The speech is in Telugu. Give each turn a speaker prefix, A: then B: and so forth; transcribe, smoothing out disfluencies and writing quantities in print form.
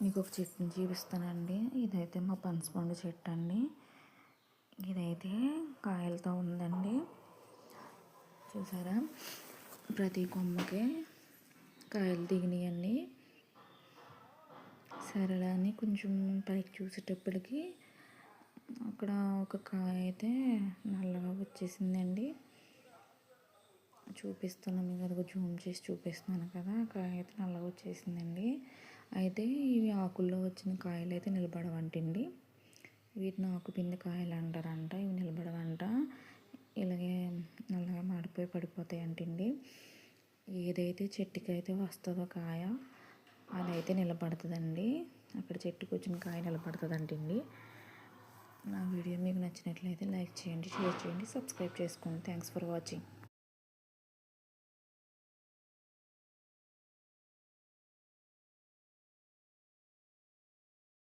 A: మీకు ఒక చెట్టుని చూపిస్తానండి. ఇదైతే మా పనసపండు చెట్టు అండి. ఇదైతే కాయలతో ఉందండి. చూసారా, ప్రతి కొమ్మకి కాయలు దిగినాయండి. సరేలా అని కొంచెం పైకి చూసేటప్పటికి అక్కడ ఒక కాయ అయితే నల్లగా వచ్చేసిందండి. చూపిస్తున్నాను మీకు, అదిగో జూమ్ చేసి చూపిస్తున్నాను కదా, కాయ అయితే నల్లగా వచ్చేసిందండి. అయితే ఇవి ఆకుల్లో వచ్చిన కాయలు అయితే నిలబడవంటండి. వీటిని ఆకుపిండి కాయలు అంటారంట. ఇవి నిలబడవంట. ఇలాగే నల్లగా మాడిపోయి పడిపోతాయి అంటండి. ఏదైతే చెట్టుకి అయితే వస్తుందో కాయ అదైతే నిలబడుతుందండి. అక్కడ చెట్టుకు వచ్చిన కాయ నిలబడుతుంది అంటండి. నా వీడియో మీకు నచ్చినట్లయితే లైక్ చేయండి, షేర్ చేయండి, సబ్స్క్రైబ్ చేసుకోండి. Thanks for watching.